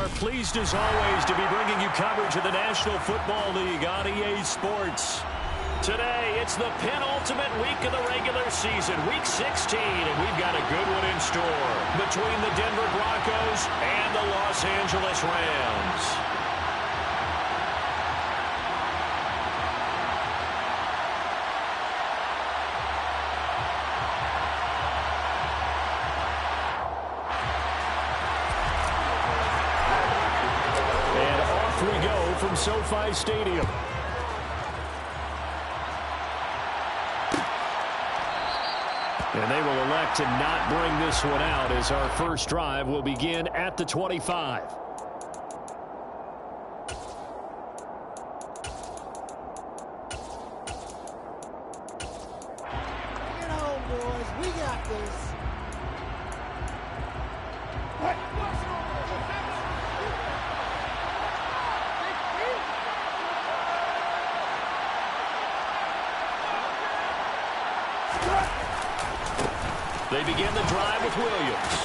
are pleased as always to be bringing you coverage of the National Football League on EA Sports. Today, it's the penultimate week of the regular season, week 16, and we've got a good one in store between the Denver Broncos and the Los Angeles Rams. From SoFi Stadium. And they will elect to not bring this one out as our first drive will begin at the 25. Get home, boys. We got this. They begin the drive with Williams.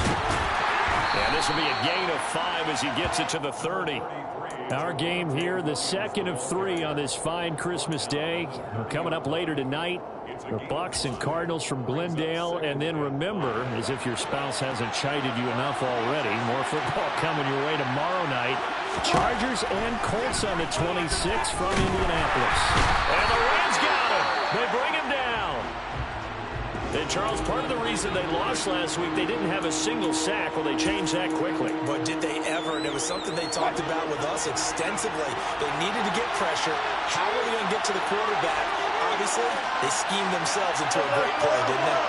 And this will be a gain of 5 as he gets it to the 30. Our game here, the second of 3 on this fine Christmas day. We're coming up later tonight. The Bucs and Cardinals from Glendale. And then remember, as if your spouse hasn't chided you enough already, more football coming your way tomorrow night. Chargers and Colts on the 26th from Indianapolis. And the Rams got him. They bring him down. And, Charles, part of the reason they lost last week, they didn't have a single sack. Well, they changed that quickly. But did they ever? And it was something they talked about with us extensively. They needed to get pressure. How are they going to get to the quarterback? Obviously, they schemed themselves into a great play, didn't they?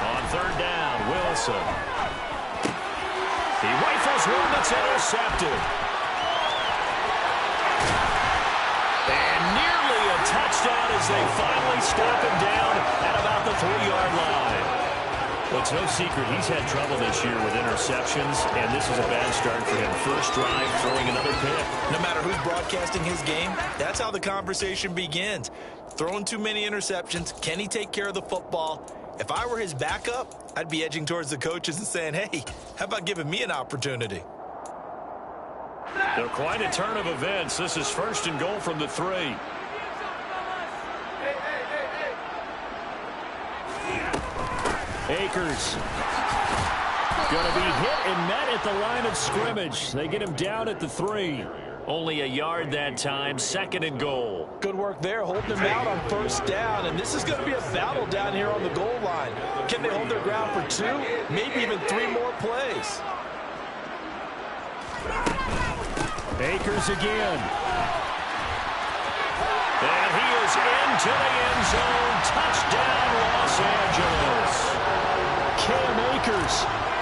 On third down, Wilson. He rifles one that's intercepted. And nearly a touchdown as they finally stop him down at about the 3-yard line. Well, it's no secret he's had trouble this year with interceptions, and this is a bad start for him. First drive, throwing another pick. No matter who's broadcasting his game, that's how the conversation begins. Throwing too many interceptions, can he take care of the football? If I were his backup, I'd be edging towards the coaches and saying, hey, how about giving me an opportunity? They're quite a turn of events. This is first and goal from the 3. Akers going to be hit and met at the line of scrimmage. They get him down at the 3. Only a yard that time, second and goal. Good work there, holding him out on first down. And this is going to be a battle down here on the goal line. Can they hold their ground for 2, maybe even 3 more plays? Akers again. And he is into the end zone. Touchdown, Los Angeles. Cam Akers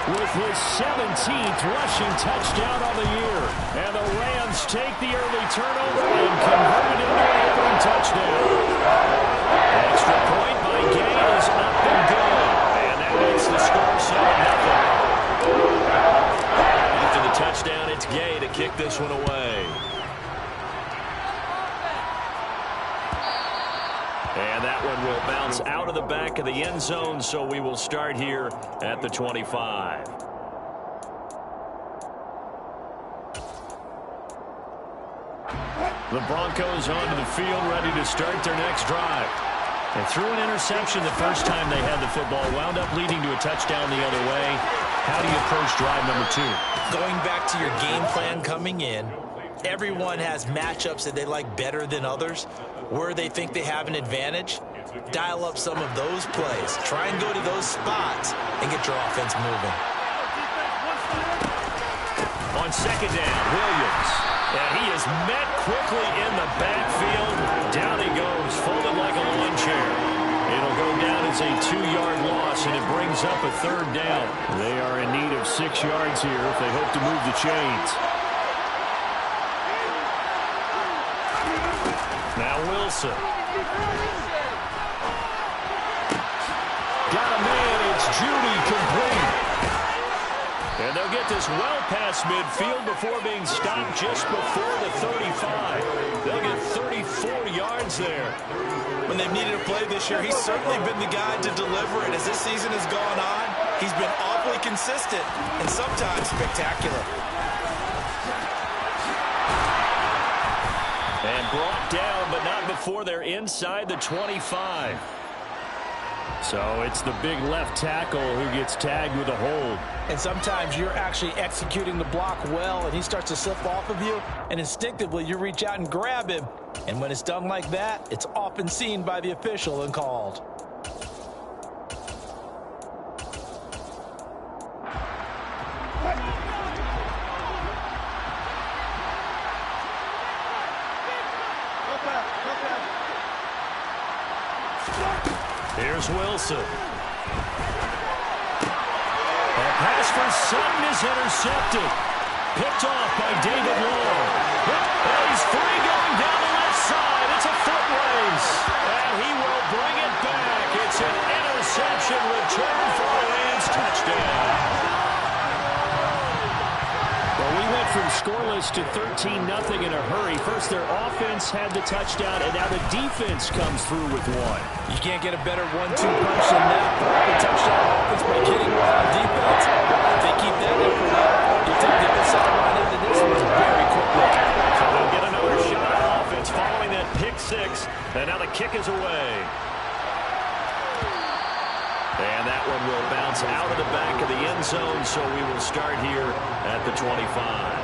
with his 17th rushing touchdown on the year. And the Rams take the early turnover and convert it into an opening touchdown. Extra point by Gay is up and good. And that makes the score 7-0. After the touchdown, it's Gay to kick this one away. And that one will bounce out of the back of the end zone, so we will start here at the 25. The Broncos onto the field, ready to start their next drive. They threw an interception the first time they had the football, wound up leading to a touchdown the other way. How do you approach drive number 2? Going back to your game plan coming in, everyone has matchups that they like better than others. Where they think they have an advantage, dial up some of those plays. Try and go to those spots and get your offense moving. On second down, Williams. And he is met quickly in the backfield. Down he goes, folded like a lawn chair. It'll go down as a 2-yard loss, and it brings up a third down. They are in need of 6 yards here if they hope to move the chains. Now Wilson. Got a man, it's Judy, complete. And they'll get this well past midfield before being stopped just before the 35. They'll get 34 yards there. When they've needed a play this year, he's certainly been the guy to deliver it. As this season has gone on, He's been awfully consistent and sometimes spectacular. And brought down, but not before they're inside the 25. So it's the big left tackle who gets tagged with a hold. And sometimes you're actually executing the block well, and he starts to slip off of you, and instinctively you reach out and grab him. And when it's done like that, it's often seen by the official and called. Here's Wilson. A pass for Sutton is intercepted. Picked off by David Long. And he's free going down the left side. It's a foot race. And he will bring it back. It's an interception return for a Rams touchdown. Well, we went from scoreless to 13-0 in a hurry. First, their offense had the touchdown, and now the defense comes through with one. You can't get a better 1-2 punch than that. The touchdown offense by getting one on defense. If they keep that up for that, you take the other sideline into this one very quickly. So they'll get another shot on offense following that pick six. And now the kick is away. And that one will bounce out of the back of the end zone, so we will start here at the 25.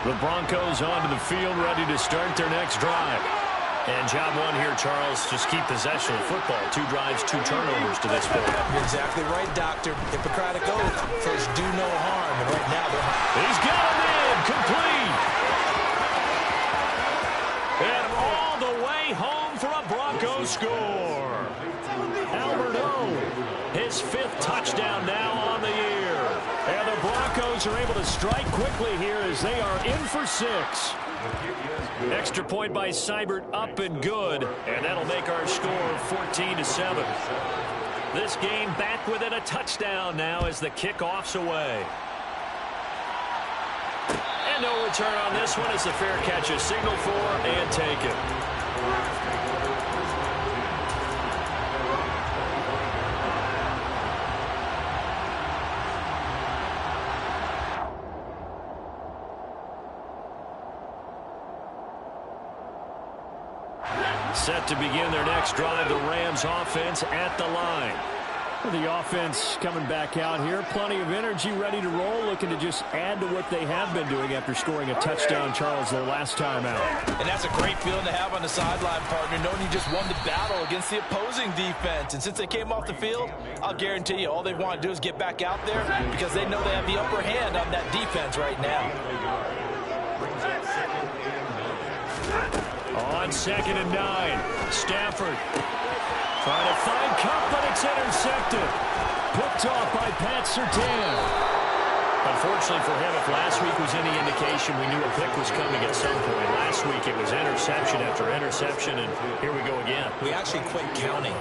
The Broncos onto the field, ready to start their next drive. And job one here, Charles, just keep possession of football. 2 drives, 2 turnovers to this point. You're exactly right, Doctor. Hippocratic oath. First, do no harm. And right now, he's got him in. Complete. And all the way home for a Broncos score. Albert O, his 5th touchdown now on the year. And the Broncos are able to strike quickly here as they are in for 6. Extra point by Seibert, up and good. And that'll make our score 14-7. This game back within a touchdown now as the kickoff's away. And no return on this one as the fair catch is signaled for and taken. Set to begin their next drive, the Rams offense at the line. The offense coming back out here. Plenty of energy, ready to roll, looking to just add to what they have been doing after scoring a touchdown, Charles, their last time out. And that's a great feeling to have on the sideline, partner, knowing you just won the battle against the opposing defense. And since they came off the field, I'll guarantee you all they want to do is get back out there because they know they have the upper hand on that defense right now. On 2nd and 9, Stafford trying to find Cup, but it's intercepted. Picked off by Pat Surtain. Unfortunately for him, if last week was any indication, we knew a pick was coming at some point. Last week it was interception after interception, and here we go again. We actually quit counting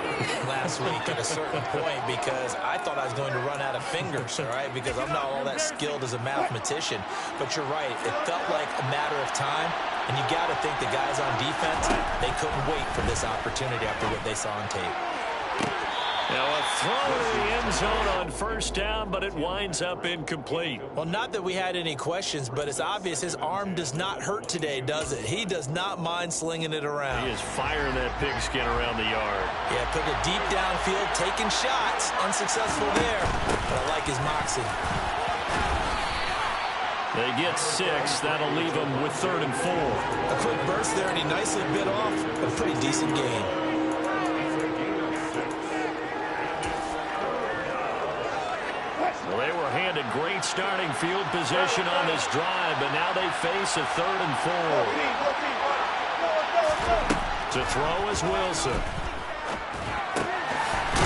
last week at a certain point because I thought I was going to run out of fingers, all right, because I'm not all that skilled as a mathematician. But you're right. It felt like a matter of time, and you got to think the guys on defense, they couldn't wait for this opportunity after what they saw on tape. Now a throw in the end zone on 1st down, but it winds up incomplete. Well, not that we had any questions, but it's obvious his arm does not hurt today, does it? He does not mind slinging it around. He is firing that pigskin around the yard. Yeah, took it deep downfield, taking shots. Unsuccessful there, but I like his moxie. They get 6. That'll leave them with 3rd and 4. A quick burst there, and he nicely bit off a pretty decent gain. Well, they were handed great starting field position on this drive, but now they face a 3rd and 4. To throw is Wilson.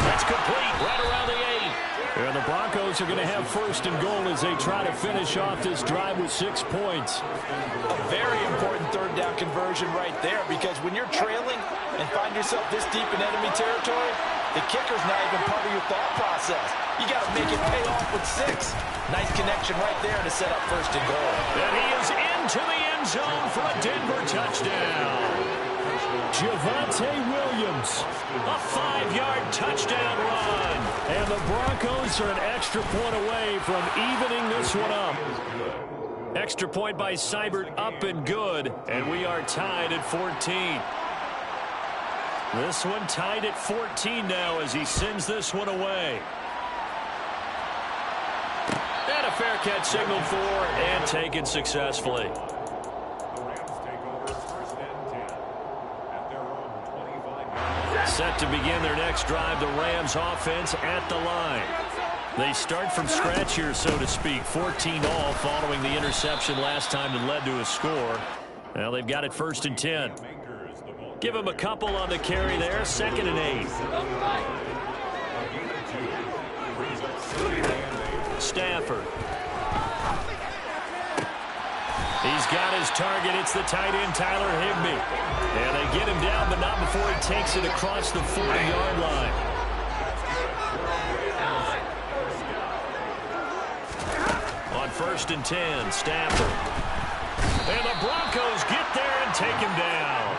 That's complete right around the 8. And the Broncos are going to have 1st and goal as they try to finish off this drive with 6 points. A very important 3rd down conversion right there, because when you're trailing and find yourself this deep in enemy territory, the kicker's not even part of your thought process. You got to make it pay off with 6. Nice connection right there to set up 1st and goal. And he is in into the end zone for a Denver touchdown. Javonte Williams, a 5-yard touchdown run. And the Broncos are an extra point away from evening this one up. Extra point by Seibert up and good, and we are tied at 14. This one tied at 14 now as he sends this one away. And a fair catch signaled for and taken successfully. Set to begin their next drive, the Rams offense at the line. They start from scratch here, so to speak. 14 all following the interception last time that led to a score. Now they've got it 1st and 10. Give him a couple on the carry there. 2nd and 8. Stafford. He's got his target. It's the tight end, Tyler Higbee. And they get him down, but not before he takes it across the 40-yard line. On 1st and 10, Stafford. And the Broncos get there and take him down.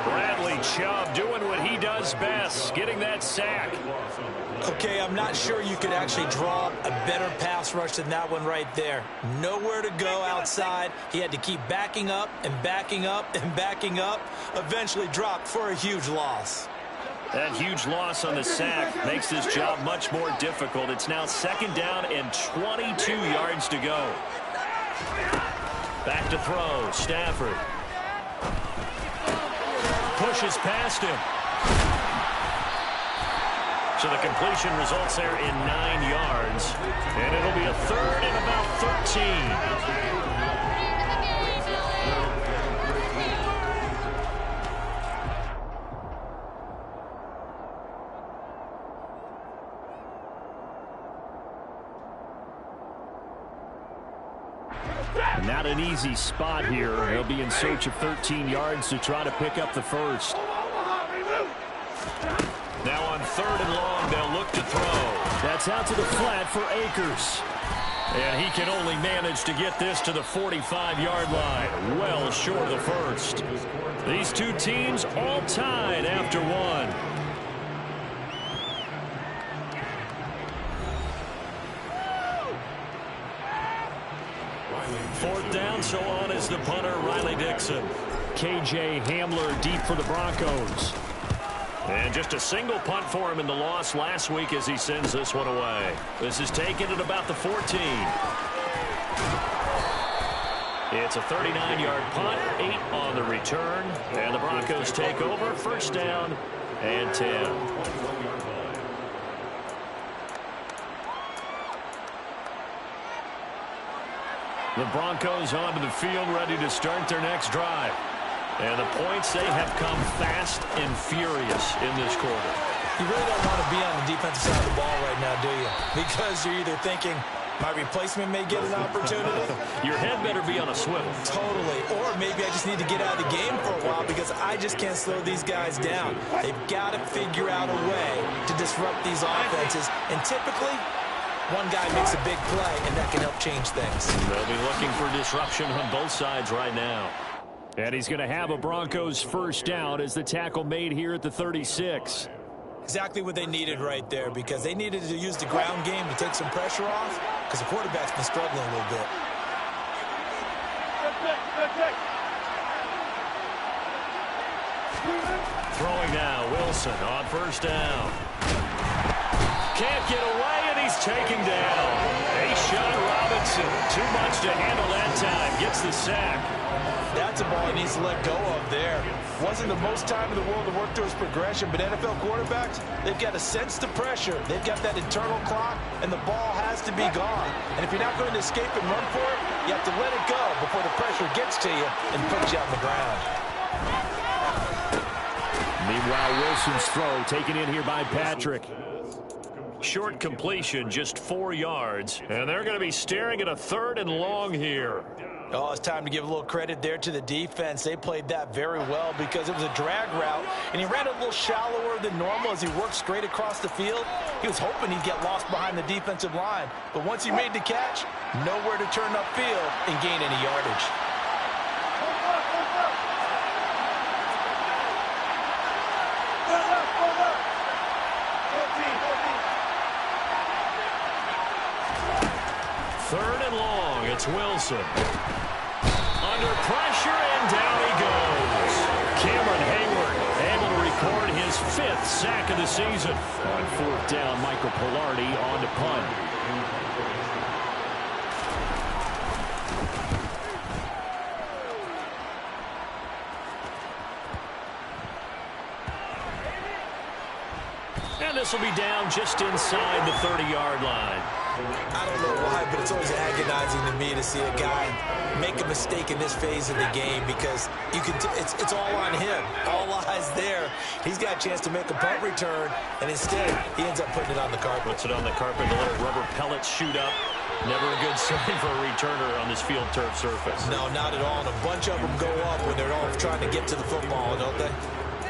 Bradley Chubb doing what he does best, getting that sack. Okay, I'm not sure you could actually draw a better pass rush than that one right there. Nowhere to go outside. He had to keep backing up and backing up and backing up. Eventually dropped for a huge loss. That huge loss on the sack makes this job much more difficult. It's now 2nd down and 22 yards to go. Back to throw. Stafford. Pushes past him. So the completion results there in 9 yards. And it'll be a 3rd and about 13. Not an easy spot here. They'll be in search of 13 yards to try to pick up the first. Now on 3rd and long, they'll look to throw. That's out to the flat for Akers. And he can only manage to get this to the 45-yard line. Well short of the first. These two teams all tied after one. 4th down, so on is the punter, Riley Dixon. K.J. Hamler deep for the Broncos. And just a single punt for him in the loss last week as he sends this one away. This is taken at about the 14. It's a 39-yard punt, 8 on the return. And the Broncos take over, 1st down and 10. The Broncos onto the field, ready to start their next drive. And the points, they have come fast and furious in this quarter. You really don't want to be on the defensive side of the ball right now, do you? Because you're either thinking, my replacement may get an opportunity. Your head better be on a swivel. Totally. Or maybe I just need to get out of the game for a while because I just can't slow these guys down. They've got to figure out a way to disrupt these offenses. And typically, one guy makes a big play, and that can help change things. They'll be looking for disruption on both sides right now. And he's going to have a Broncos 1st down as the tackle made here at the 36. Exactly what they needed right there, because they needed to use the ground game to take some pressure off, because the quarterback's been struggling a little bit. Throwing now, Wilson on 1st down. Can't get away, and he's taken down. A'Shawn Robinson, too much to handle that time, gets the sack. That's a ball he needs to let go of there. Wasn't the most time in the world to work through his progression, but NFL quarterbacks, they've got to sense the pressure. They've got that internal clock, and the ball has to be gone. And if you're not going to escape and run for it, you have to let it go before the pressure gets to you and puts you on the ground. Meanwhile, Wilson's throw taken in here by Patrick. Short completion, just 4 yards. And they're going to be staring at a 3rd and long here. Oh, it's time to give a little credit there to the defense. They played that very well because it was a drag route, and he ran a little shallower than normal as he worked straight across the field. He was hoping he'd get lost behind the defensive line, but once he made the catch, nowhere to turn upfield and gain any yardage. 3rd and long. It's Wilson. Under pressure, and down he goes. Cameron Hayward able to record his 5th sack of the season. On 4th down, Michael Pilardi on to punt. And this will be down just inside the 30-yard line. I don't know why, but it's always agonizing to me to see a guy make a mistake in this phase of the game because you can. It's all on him. All eyes there. He's got a chance to make a punt return, and instead he ends up putting it on the carpet. Puts it on the carpet. The little rubber pellets shoot up. Never a good sign for a returner on this field turf surface. No, not at all. And a bunch of them go up when they're all trying to get to the football, don't they?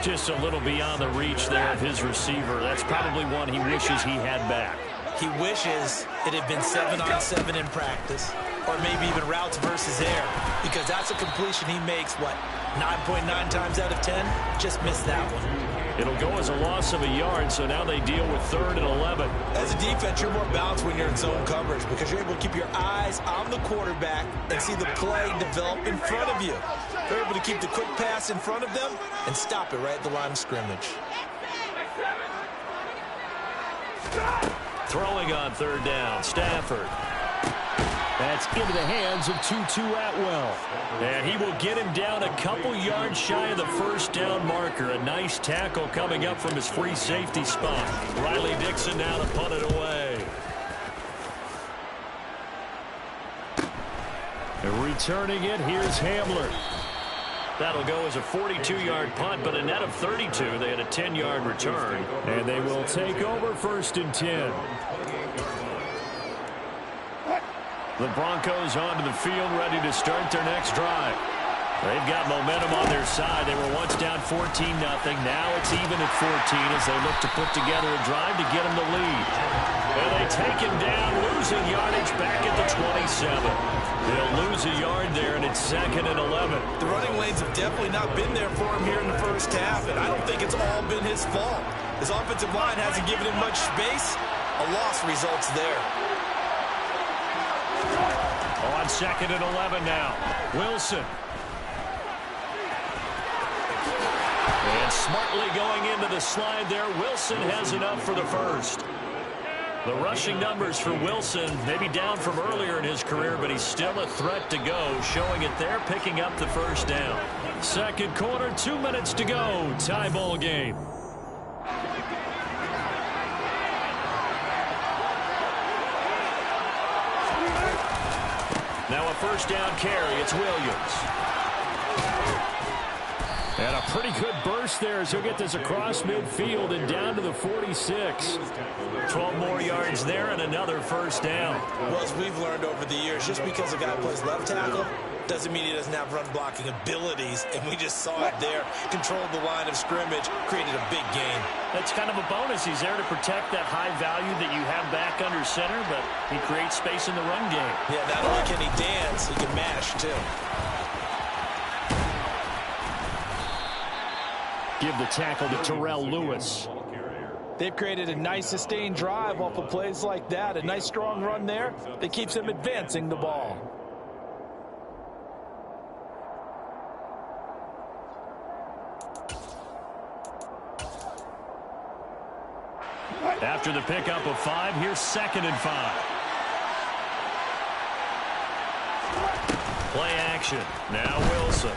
Just a little beyond the reach there of his receiver. That's probably one he wishes he had back. He wishes it had been 7-on-7 in practice, or maybe even routes versus air, because that's a completion he makes, 9.9 times out of 10? Just missed that one. It'll go as a loss of a yard, so now they deal with 3rd and 11. As a defense, you're more balanced when you're in zone coverage because you're able to keep your eyes on the quarterback and see the play develop in front of you. They're able to keep the quick pass in front of them and stop it right at the line of scrimmage. Throwing on 3rd down, Stafford. That's into the hands of Tutu Atwell. And he will get him down a couple yards shy of the 1st down marker. A nice tackle coming up from his free safety spot. Riley Dixon now to punt it away. And returning it, here's Hamler. That'll go as a 42-yard punt, but a net of 32. They had a 10-yard return. And they will take over 1st and 10. The Broncos onto the field, ready to start their next drive. They've got momentum on their side. They were once down 14-0. Now it's even at 14 as they look to put together a drive to get them the lead. And they take him down, losing yardage back at the 27. They'll lose a yard there, and it's 2nd and 11. The running lanes have definitely not been there for him here in the 1st half, and I don't think it's all been his fault. His offensive line hasn't given him much space. A loss results there. On 2nd and 11 now. Wilson. And smartly going into the slide there. Wilson has enough for the 1st. The rushing numbers for Wilson, maybe down from earlier in his career, but he's still a threat to go. Showing it there, picking up the 1st down. 2nd quarter, 2 minutes to go. Tie ball game. Now a 1st down carry. It's Williams. And a pretty good burst there as he'll get this across midfield and down to the 46. 12 more yards there and another 1st down. Well, as we've learned over the years, just because a guy plays left tackle doesn't mean he doesn't have run blocking abilities, and we just saw it there. Controlled the line of scrimmage, created a big gain. That's kind of a bonus. He's there to protect that high value that you have back under center, but he creates space in the run game. Yeah, not only can he dance, he can mash too. Give the tackle to Terrell Lewis. They've created a nice sustained drive off of plays like that. A nice strong run there that keeps them advancing the ball. After the pickup of 5, here's 2nd and 5. Play action. Now Wilson.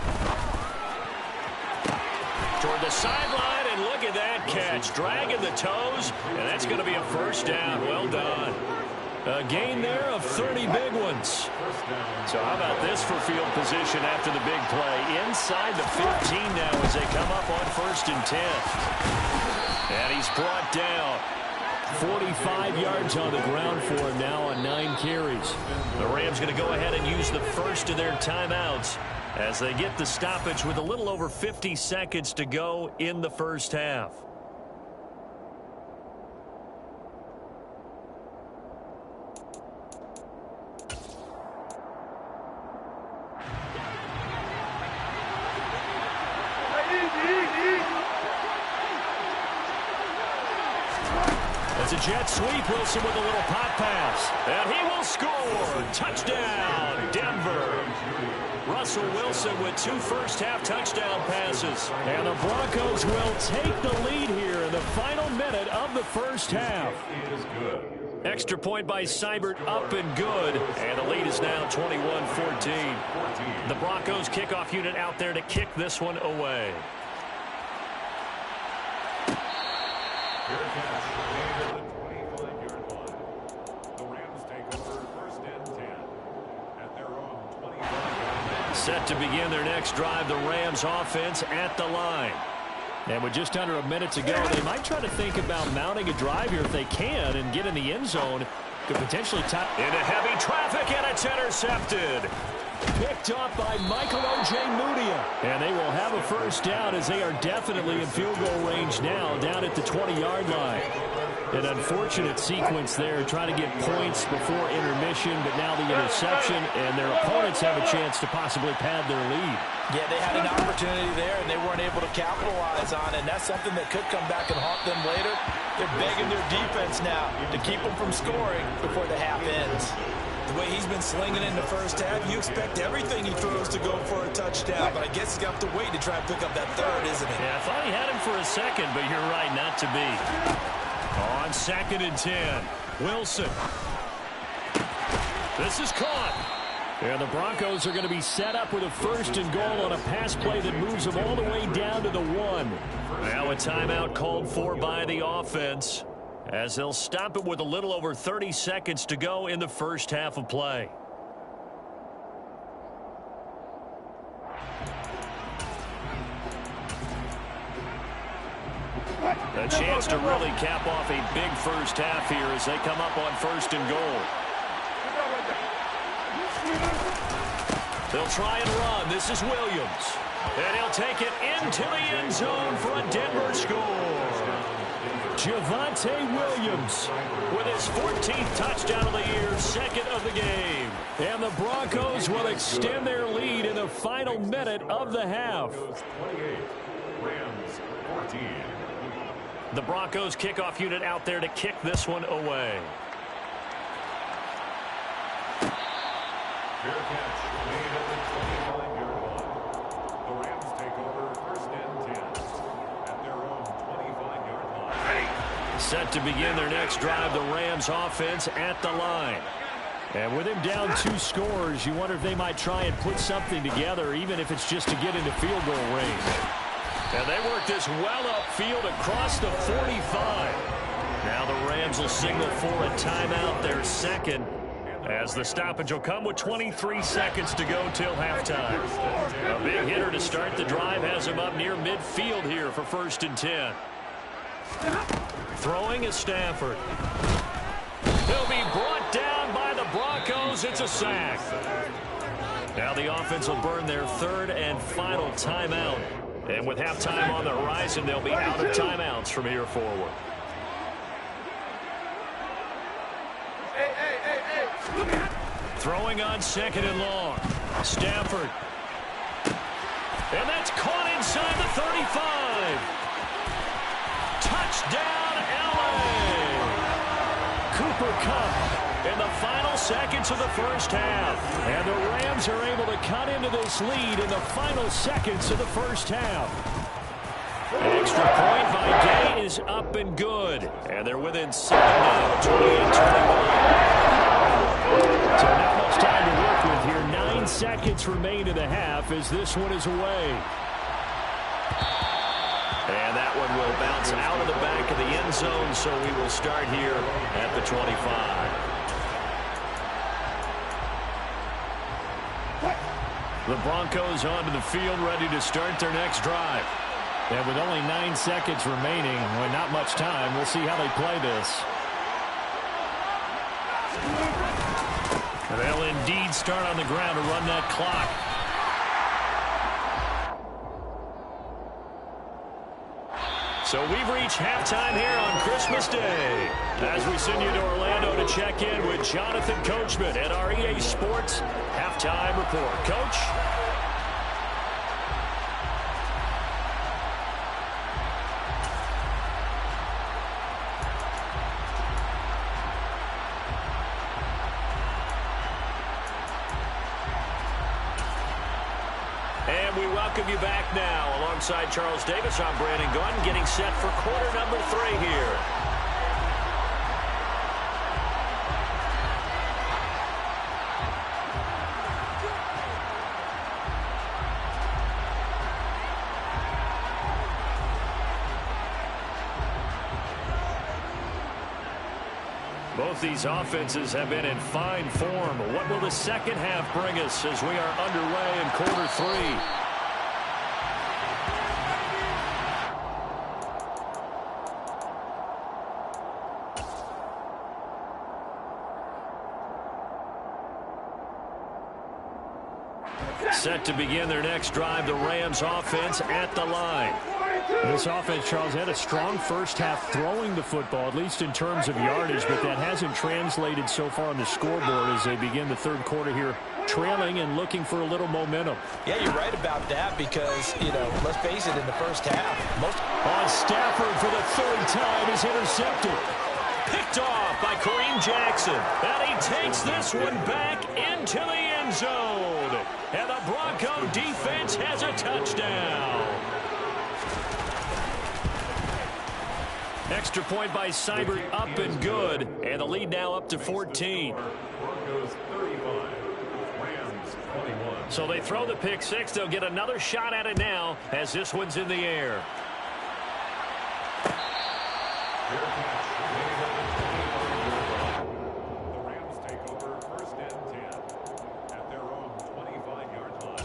Toward the sideline, and look at that catch. Dragging the toes, and that's going to be a 1st down. Well done. A gain there of 30 big ones. So how about this for field position after the big play? Inside the 15 now as they come up on 1st and 10. And he's brought down. 45 yards on the ground for him now on 9 carries. The Rams going to go ahead and use the first of their timeouts as they get the stoppage with a little over 50 seconds to go in the 1st half. As a jet sweep. Wilson with a little pop pass. And he will score. Touchdown, Denver. Russell Wilson with 2 first-half touchdown passes. And the Broncos will take the lead here in the final minute of the first half. Extra point by Seibert, up and good. And the lead is now 21-14. The Broncos kickoff unit out there to kick this one away. Set to begin their next drive, the Rams offense at the line. And with just under a minute to go, they might try to think about mounting a drive here if they can and get in the end zone. Could potentially tie into heavy traffic, and it's intercepted. Picked off by Michael O.J. Mudia. And they will have a first down as they are definitely in field goal range now, down at the 20-yard line. An unfortunate sequence there, trying to get points before intermission, but now the interception, and their opponents have a chance to possibly pad their lead. Yeah, they had an opportunity there, and they weren't able to capitalize on it, and that's something that could come back and haunt them later. They're begging their defense now to keep them from scoring before the half ends. The way he's been slinging in the first half, you expect everything he throws to go for a touchdown, but I guess he's got to wait to try and pick up that third, isn't he? Yeah, I thought he had him for a second, but you're right, not to be. On 2nd and 10, Wilson. This is caught. And the Broncos are going to be set up with a 1st and goal on a pass play that moves them all the way down to the 1. Now a timeout called for by the offense, as they'll stop it with a little over 30 seconds to go in the first half of play. A chance to really cap off a big first half here as they come up on 1st and goal. They'll try and run. This is Williams. And he'll take it into the end zone for a Denver score. Javonte Williams with his 14th touchdown of the year, 2nd of the game. And the Broncos will extend their lead in the final minute of the half. Rams 14. The Broncos kickoff unit out there to kick this one away. Fair catch made at the 25-yard line. The Rams take over 1st and 10 at their own 25-yard line. Set to begin their next drive, the Rams offense at the line. And with him down 2 scores, you wonder if they might try and put something together, even if it's just to get into field goal range. And they work this well upfield across the 45. Now the Rams will signal for a timeout, their 2nd, as the stoppage will come with 23 seconds to go till halftime. A big hitter to start the drive has him up near midfield here for 1st and 10. Throwing is Stafford. He'll be brought down by the Broncos. It's a sack. Now the offense will burn their 3rd and final timeout. And with halftime on the horizon, they'll be out of timeouts from here forward. Throwing on 2nd and long. Stafford. And that's caught inside the 35. Touchdown, LA. Cooper Kupp in the final seconds of the first half. And the Rams are able to cut into this lead in the final seconds of the first half. An extra point by Gay is up and good. And they're within 7 now, 28-21. So not much time to work with here. 9 seconds remain in the half as this one is away. And that one will bounce out of the back of the end zone, so we will start here at the 25. The Broncos onto the field, ready to start their next drive. And with only 9 seconds remaining, well, not much time, we'll see how they play this. And they'll indeed start on the ground to run that clock. So we've reached halftime here on Christmas Day. As we send you to Orlando to check in with Jonathan Coachman at our EA Sports Halftime Report. Coach? And we welcome you back now. Alongside Charles Davis, I'm Brandon Gunn, getting set for quarter number 3 here. Both these offenses have been in fine form. What will the second half bring us as we are underway in quarter 3? Set to begin their next drive, the Rams offense at the line. This offense, Charles, had a strong first half throwing the football, at least in terms of yardage, but that hasn't translated so far on the scoreboard as they begin the third quarter here, trailing and looking for a little momentum. Yeah, you're right about that because, let's face it, in the first half, on Stafford for the third time is intercepted. Picked off by Kareem Jackson. And he takes this one back into the end zone. And the Bronco defense has a touchdown. Extra point by Seibert, up and good. And the lead now up to 14. Broncos 35, Rams 21. So they throw the pick six. They'll get another shot at it now as this one's in the air. The Rams take over first and 10 at their own 25-yard line.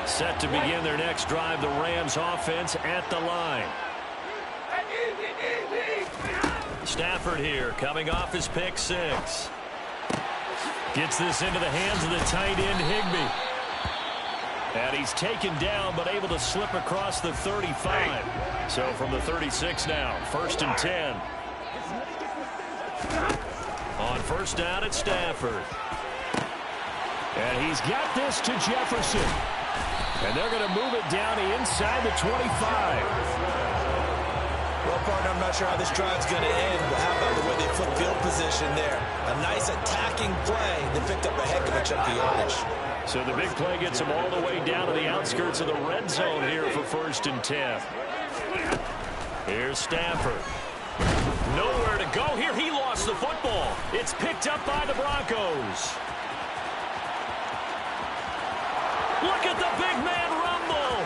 Set to begin their next drive, the Rams offense at the line. Stafford here, coming off his pick six. Gets this into the hands of the tight end, Higbee. And he's taken down, but able to slip across the 35. So from the 36 now, first and 10. On first down, it's Stafford. And he's got this to Jefferson. And they're going to move it down inside the 25. Well, partner, I'm not sure how this drive's going to end, but how about the way they flip field position there? A nice attacking play that picked up a heck of a chunk of yardage. So the big play gets them all the way down to the outskirts of the red zone here for first and 10. Here's Stafford. Nowhere to go here. He lost the football. It's picked up by the Broncos. Look at the big man rumble.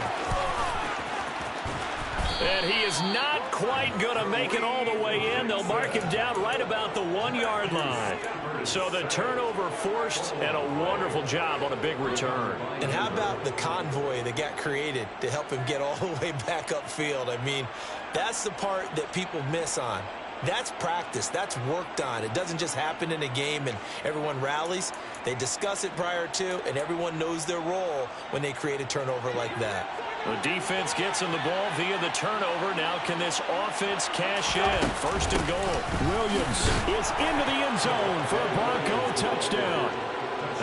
And he is not quite going to make it all the way in. They'll mark him down right about the 1-yard line. So the turnover forced, and a wonderful job on a big return. And how about the convoy that got created to help him get all the way back upfield? I mean, that's the part that people miss on. That's practice. That's worked on. It doesn't just happen in a game and everyone rallies. They discuss it prior to, and everyone knows their role when they create a turnover like that. The defense gets him the ball via the turnover. Now can this offense cash in? First and goal. Williams is into the end zone for a Bronco touchdown.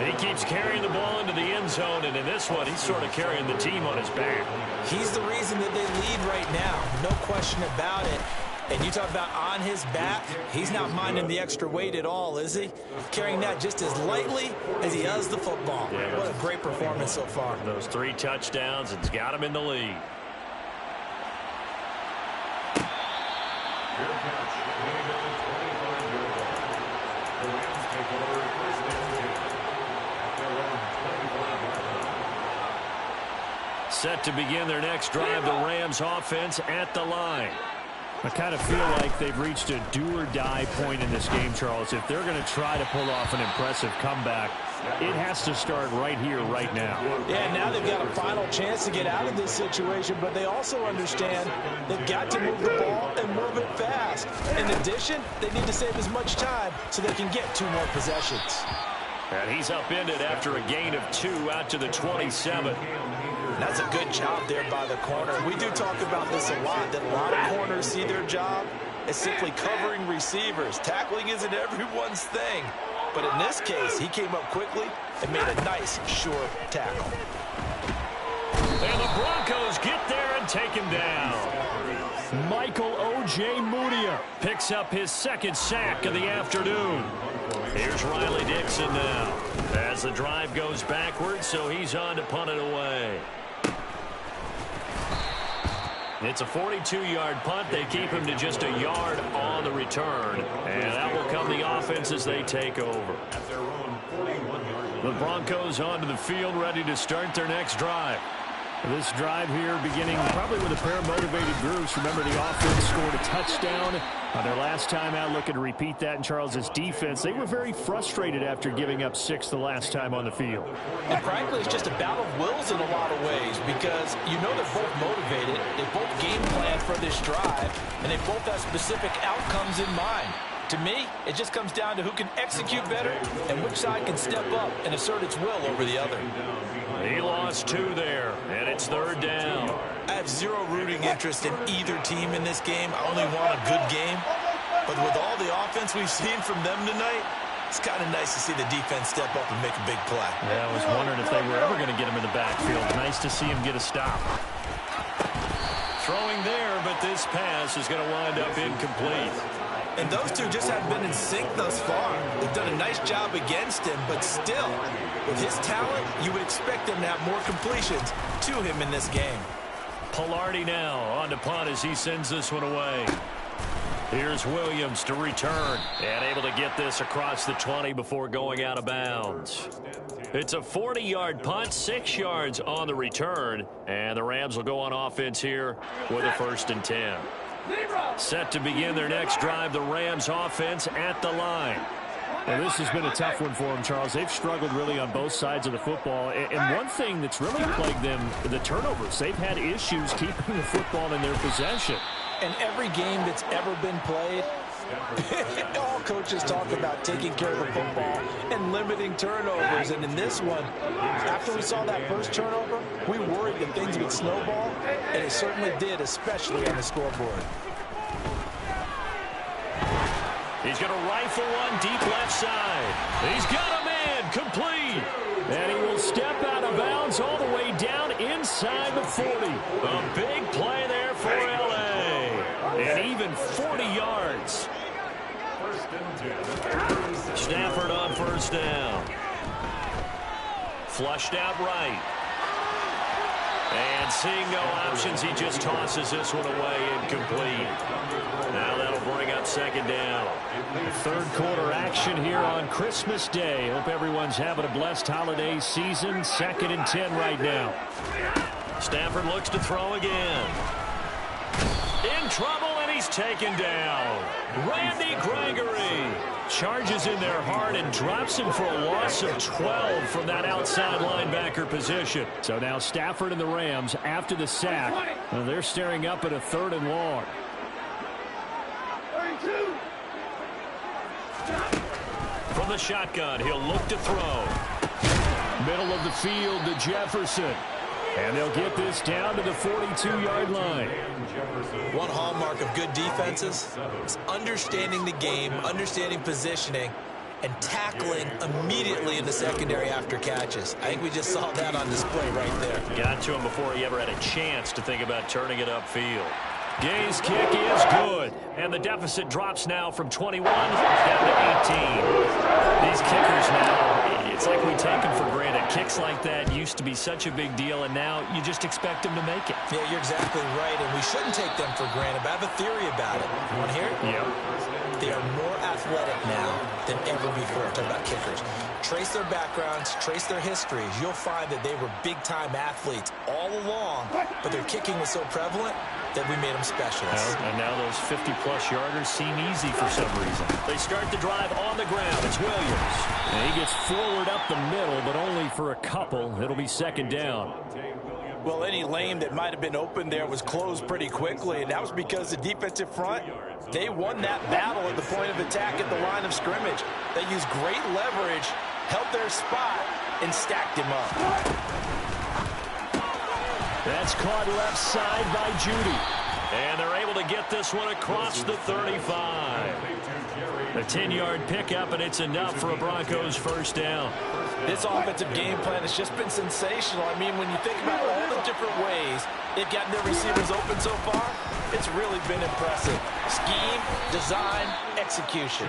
He keeps carrying the ball into the end zone, and in this one, he's sort of carrying the team on his back. He's the reason that they lead right now. No question about it. And you talk about on his back, he's not minding the extra weight at all, is he? Carrying that just as lightly as he does the football. Yeah, what a great performance so far. Those 3 touchdowns, it's got him in the lead. Set to begin their next drive, the Rams offense at the line. I kind of feel like they've reached a do-or-die point in this game, Charles. If they're going to try to pull off an impressive comeback, it has to start right here, right now. Yeah, now they've got a final chance to get out of this situation, but they also understand they've got to move the ball and move it fast. In addition, they need to save as much time so they can get 2 more possessions. And he's upended after a gain of 2 out to the 27. That's a good job there by the corner. We do talk about this a lot, that a lot of corners see their job as simply covering receivers. Tackling isn't everyone's thing. But in this case, he came up quickly and made a nice, sure tackle. And the Broncos get there and take him down. Michael O.J. Mudia picks up his second sack of the afternoon. Here's Riley Dixon now. As the drive goes backwards, so he's on to punt it away. It's a 42-yard punt. They keep him to just a yard on the return. And that will come the offense as they take over. The Broncos onto the field, ready to start their next drive. This drive here beginning probably with a pair of motivated groups. Remember, the offense scored a touchdown on their last time out. Looking to repeat that in Charles's defense. They were very frustrated after giving up 6 the last time on the field. And frankly, it's just a battle of wills in a lot of ways because you know they're both motivated. They both game plan for this drive, and they both have specific outcomes in mind. To me, it just comes down to who can execute better and which side can step up and assert its will over the other. He lost 2 there, and it's 3rd down. I have zero rooting interest in either team in this game. I only want a good game. But with all the offense we've seen from them tonight, it's kind of nice to see the defense step up and make a big play. Yeah, I was wondering if they were ever going to get him in the backfield. Nice to see him get a stop. Throwing there, but this pass is going to wind up incomplete. And those two just haven't been in sync thus far. They've done a nice job against him, but still, with his talent, you would expect him to have more completions to him in this game. Pilardi now on to punt as he sends this one away. Here's Williams to return and able to get this across the 20 before going out of bounds. It's a 40-yard punt, 6 yards on the return, and the Rams will go on offense here with a 1st and 10. Set to begin their next drive, the Rams offense at the line. Well, this has been a tough one for them, Charles. They've struggled really on both sides of the football. And one thing that's really plagued them, the turnovers. They've had issues keeping the football in their possession. And every game that's ever been played, all coaches talk about taking care of the football and limiting turnovers. And in this one, after we saw that first turnover, we worried that things would snowball, and it certainly did, especially on the scoreboard. He's going to rifle one deep left side. He's got a man complete. And he will step out of bounds all the way down inside the 40. A big play there for L.A. And even 40 yards. Stafford on 1st down. Flushed out right. And seeing no options, he just tosses this one away incomplete. Now that'll bring up 2nd down. 3rd quarter action here on Christmas Day. Hope everyone's having a blessed holiday season. 2nd and 10 right now. Stafford looks to throw again. In trouble, and he's taken down. Randy Gregory charges in there hard and drops him for a loss of 12 from that outside linebacker position. So now Stafford and the Rams, after the sack, they're staring up at a 3rd and long. From the shotgun, he'll look to throw. Middle of the field to Jefferson. And they'll get this down to the 42-yard line. One hallmark of good defenses is understanding the game, understanding positioning, and tackling immediately in the secondary after catches. I think we just saw that on display right there. Got to him before he ever had a chance to think about turning it upfield. Gay's kick is good, and the deficit drops now from 21 down to 18. These kickers now, it's like we take them for granted. Kicks like that used to be such a big deal, and now you just expect them to make it. Yeah, you're exactly right, and we shouldn't take them for granted, but I have a theory about it. You want to hear it? Yep. They are more athletic now than ever before. Talking about kickers. Trace their backgrounds, trace their histories. You'll find that they were big-time athletes all along, but their kicking was so prevalent that we made them specialists. Well, and now those 50-plus yarders seem easy for some reason. They start the drive on the ground. It's Williams. And he gets forward up the middle, but only for a couple. It'll be 2nd down. Well, any lane that might have been open there was closed pretty quickly, and that was because the defensive front, they won that battle at the point of attack at the line of scrimmage. They used great leverage, held their spot, and stacked him up. That's caught left side by Judy. And they're able to get this one across the 35. A 10-yard pickup, and it's enough for a Broncos 1st down. This offensive game plan has just been sensational. I mean, when you think about all the different ways they've gotten their receivers open so far, It's really been impressive. Scheme, design, execution.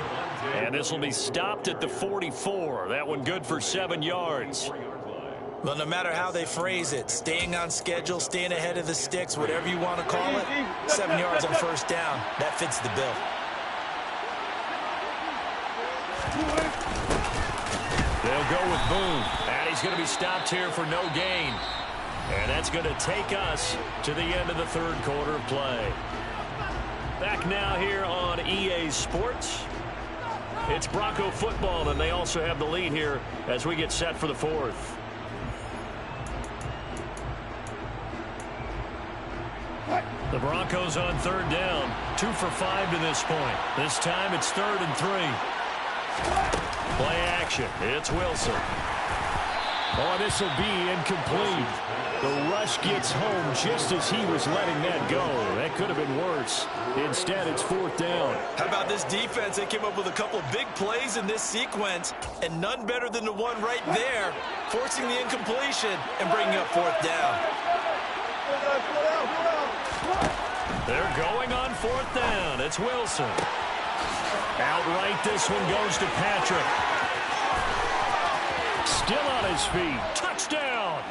And this will be stopped at the 44. That one good for 7 yards. Well, no matter how they phrase it, staying on schedule, staying ahead of the sticks, whatever you want to call it, 7 yards on first down, that fits the bill. They'll go with Boone. And he's going to be stopped here for no gain. And that's going to take us to the end of the third quarter of play. Back now here on EA Sports. It's Bronco football, and they also have the lead here as we get set for the fourth. The Broncos on third down. 2 for 5 to this point. This time it's 3rd and 3. Play action. It's Wilson. Oh, this will be incomplete. The rush gets home just as he was letting that go. That could have been worse. Instead, it's 4th down. How about this defense? They came up with a couple of big plays in this sequence, and none better than the one right there, forcing the incompletion and bringing up 4th down. They're going on 4th down. It's Wilson. Outright, this one goes to Patrick. Still on his feet. Touchdown!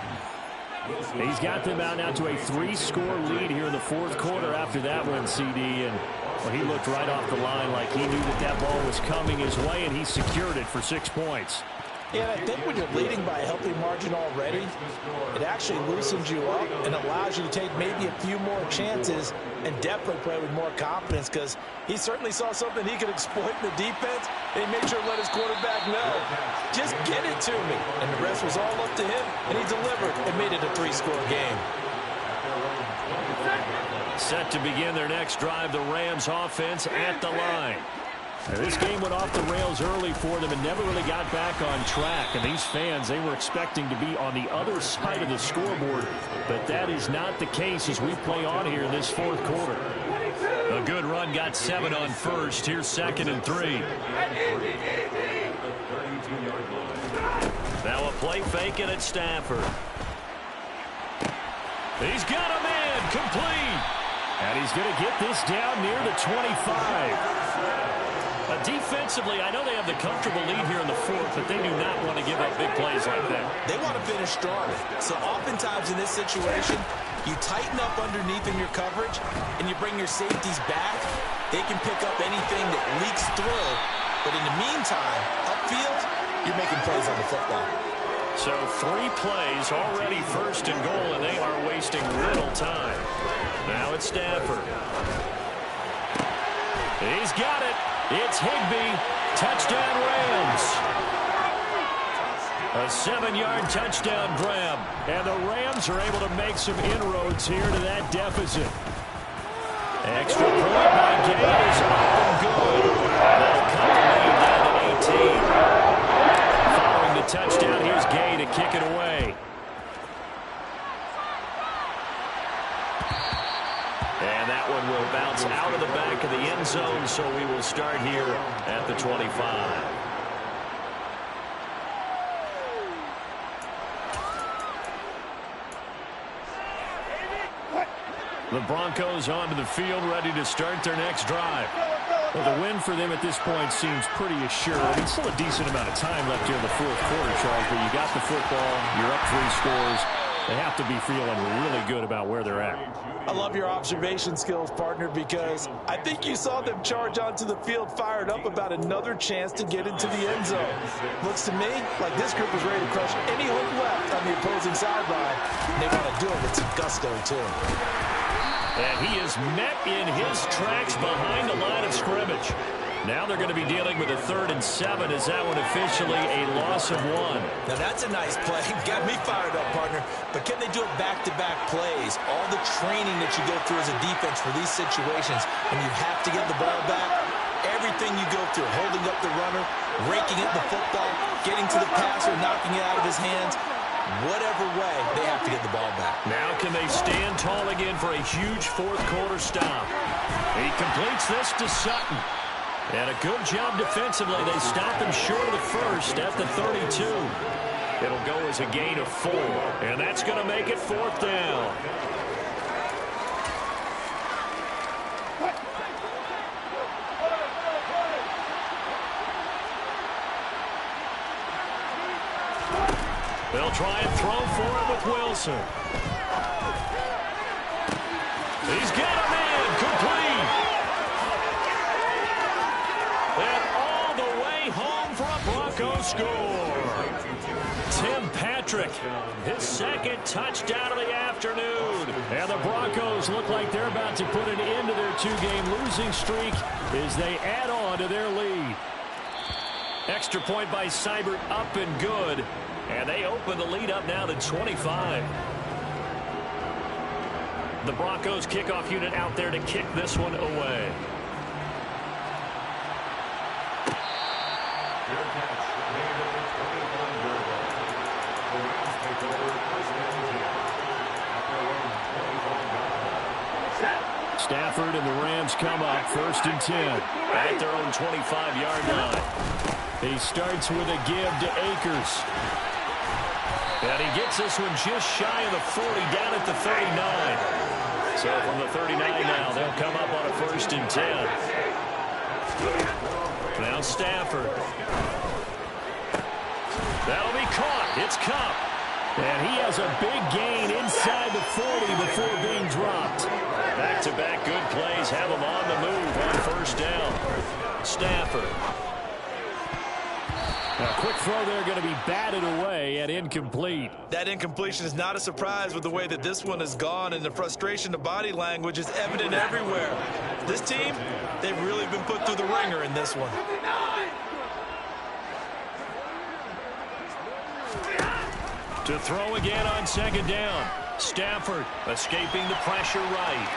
He's got them out now to a 3-score lead here in the 4th quarter after that one, CD. And well, he looked right off the line like he knew that that ball was coming his way, and he secured it for 6 points. And I think when you're leading by a healthy margin already, it actually loosens you up and allows you to take maybe a few more chances and definitely play with more confidence, because he certainly saw something he could exploit in the defense, and he made sure to let his quarterback know, just get it to me. And the rest was all up to him, and he delivered and made it a 3-score game. Set to begin their next drive, the Rams offense at the line. Now, this game went off the rails early for them and never really got back on track. And these fans, they were expecting to be on the other side of the scoreboard. But that is not the case as we play on here in this 4th quarter. A good run, got 7 on first. Here's 2nd and 3. Now a play fake, and it's Stafford. He's got him in, complete. And he's going to get this down near the 25. Defensively, I know they have the comfortable lead here in the 4th, but they do not want to give up big plays like that. They want to finish strong. So oftentimes in this situation, you tighten up underneath in your coverage, and you bring your safeties back. They can pick up anything that leaks through. But in the meantime, upfield, you're making plays on the football. So 3 plays, already 1st and goal, and they are wasting little time. Now it's Stafford. He's got it. It's Higbee. Touchdown, Rams. A 7-yard touchdown grab. And the Rams are able to make some inroads here to that deficit. Extra point by Gay is up and good. They'll cut the lead down to 18. Following the touchdown, here's Gay to kick it away. And that one will bounce out of the back of the end zone, so we will start here at the 25. The Broncos onto the field, ready to start their next drive. Well, the win for them at this point seems pretty assured. I mean, still a decent amount of time left here in the 4th quarter, Charles, but you got the football, you're up 3 scores. They have to be feeling really good about where they're at. I love your observation skills, partner, because I think you saw them charge onto the field fired up about another chance to get into the end zone. Looks to me like this group is ready to crush any hope left on the opposing sideline. They want to do it with some gusto, too. And he is met in his tracks behind the line of scrimmage. Now they're going to be dealing with a 3rd and 7. Is that one officially a loss of 1? Now that's a nice play. Got me fired up, partner. But can they do it back-to-back plays? All the training that you go through as a defense for these situations, and you have to get the ball back. Everything you go through, holding up the runner, raking at the football, getting to the passer, knocking it out of his hands. Whatever way, they have to get the ball back. Now can they stand tall again for a huge 4th quarter stop? He completes this to Sutton. And a good job defensively. They stop him short of the 1st at the 32. It'll go as a gain of 4. And that's going to make it 4th down. They'll try and throw for it with Wilson. He's got him in. Complete. And all the way home for a Broncos score. Tim Patrick, his second touchdown of the afternoon. And the Broncos look like they're about to put an end to their two-game losing streak as they add on to their lead. Extra point by Seibert, up and good. And they open the lead up now to 25. The Broncos kickoff unit out there to kick this one away. Stafford and the Rams come up 1st and 10 at their own 25-yard line. He starts with a give to Akers. And he gets this one just shy of the 40 down at the 39. So from the 39 now, they'll come up on a 1st and 10. Now Stafford. That'll be caught. It's Kupp. And he has a big gain inside the 40 before being dropped. Back-to-back good plays have him on the move on 1st down. Stafford. A quick throw there going to be batted away and incomplete. That incompletion is not a surprise with the way that this one has gone, and the frustration of body language is evident everywhere. This team, they've really been put through the ringer in this one. To throw again on 2nd down. Stafford escaping the pressure right.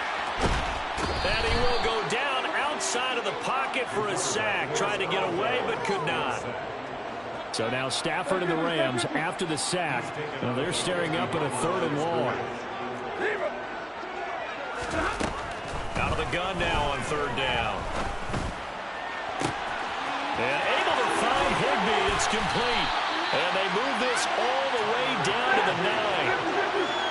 And he will go down outside of the pocket for a sack. Tried to get away but could not. So now Stafford and the Rams after the sack. Now they're staring up at a 3rd and long. Out of the gun now on 3rd down. And able to find Higbee. It's complete. And they move this all the way down to the 9.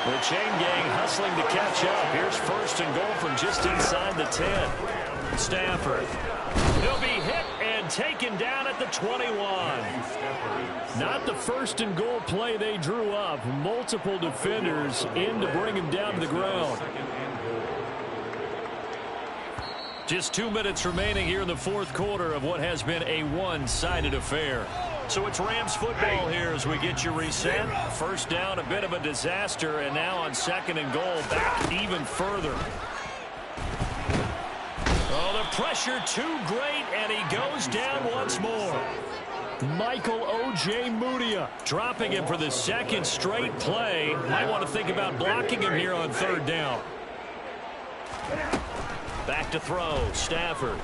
The chain gang hustling to catch up. Here's 1st and goal from just inside the 10. Stafford. He'll be hit and taken down at the 21. Not the 1st and goal play they drew up. Multiple defenders in to bring him down to the ground. Just 2 minutes remaining here in the 4th quarter of what has been a one-sided affair. So it's Rams football here as we get you reset. 1st down, a bit of a disaster, and now on 2nd and goal, back even further. Oh, the pressure too great, and he goes down once more. Michael O.J. Mudia dropping him for the 2nd straight play. Might want to think about blocking him here on 3rd down. Back to throw, Stafford.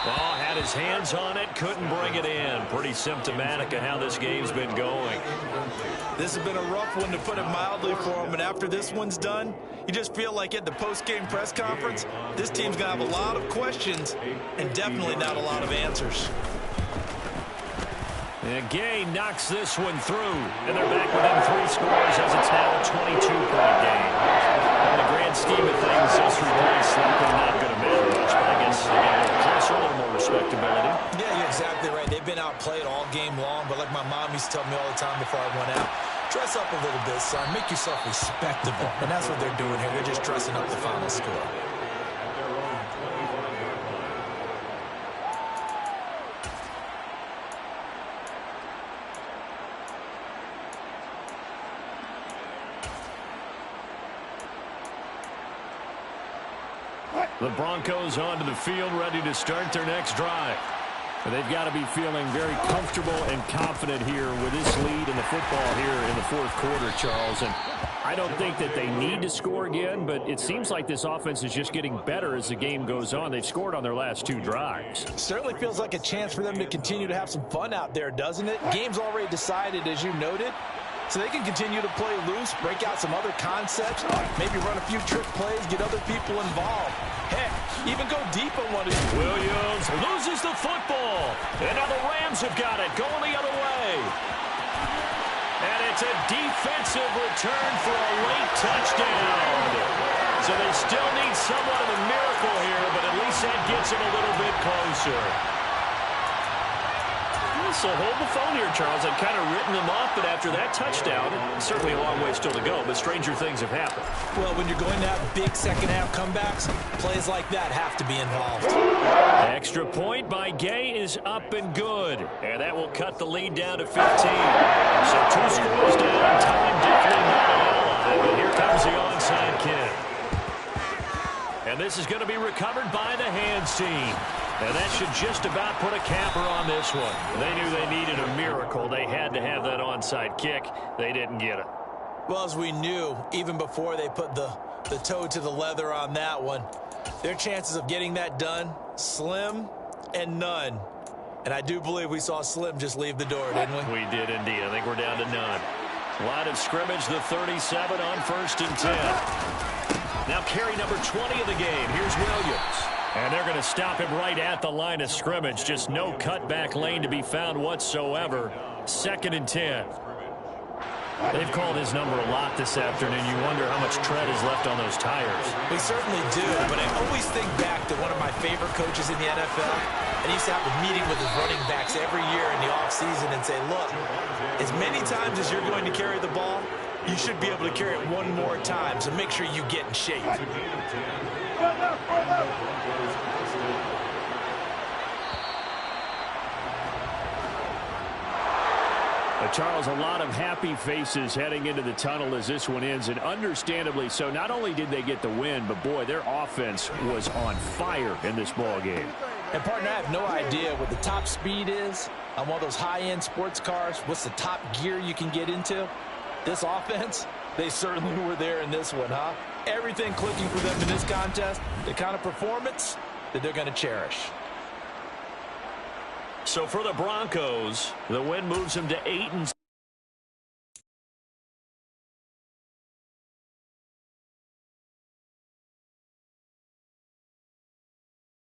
Oh, had his hands on it, couldn't bring it in. Pretty symptomatic of how this game's been going. This has been a rough one, to put it mildly, for him. And after this one's done, you just feel like at the post-game press conference, this team's going to have a lot of questions and definitely not a lot of answers. And Gay knocks this one through. And they're back within 3 scores as it's now a 22-point game. In the grand scheme of things, those 3 points likely not going to matter much, but I guess they got a little closer, a little more respectability. Yeah, you're exactly right. They've been outplayed all game long, but like my mom used to tell me all the time before I went out, dress up a little bit, son. Make yourself respectable. And that's what they're doing here. They're just dressing up the final score. The Broncos onto the field, ready to start their next drive. They've got to be feeling very comfortable and confident here with this lead in the football here in the 4th quarter, Charles. And I don't think that they need to score again, but it seems like this offense is just getting better as the game goes on. They've scored on their last 2 drives. Certainly feels like a chance for them to continue to have some fun out there, doesn't it? Game's already decided, as you noted. So they can continue to play loose, break out some other concepts, maybe run a few trick plays, get other people involved. Heck, even go deep on one of these. Williams loses the football. And now the Rams have got it, going the other way. And it's a defensive return for a late touchdown. So they still need somewhat of a miracle here, but at least that gets them a little bit closer. So hold the phone here, Charles. I've kind of written them off, but after that touchdown, certainly a long way still to go, but stranger things have happened. Well, when you're going to have big second-half comebacks, plays like that have to be involved. Extra point by Gay is up and good. And that will cut the lead down to 15. So 2 scores down. Time definitely not an ally. But here comes the onside kick. And this is going to be recovered by the hands team. And that should just about put a capper on this one. They knew they needed a miracle. They had to have that onside kick. They didn't get it. Well, as we knew, even before they put the toe to the leather on that one, their chances of getting that done, slim and none. And I do believe we saw Slim just leave the door, didn't we? We did indeed. I think we're down to none. Line of scrimmage, the 37 on 1st and 10. Now carry number 20 of the game. Here's Williams. And they're going to stop him right at the line of scrimmage. Just no cutback lane to be found whatsoever. 2nd and 10. They've called his number a lot this afternoon. You wonder how much tread is left on those tires. We certainly do, but I always think back to one of my favorite coaches in the NFL. And he used to have a meeting with his running backs every year in the offseason and say, look, as many times as you're going to carry the ball, you should be able to carry it one more time, so make sure you get in shape. Charles, a lot of happy faces heading into the tunnel as this one ends, and understandably so. Not only did they get the win, but boy, their offense was on fire in this ball game. And partner, I have no idea what the top speed is on one of those high-end sports cars. What's the top gear you can get into? This offense, they certainly were there in this one, huh? Everything clicking for them in this contest, the kind of performance that they're going to cherish. So for the Broncos, the win moves them to 8-6.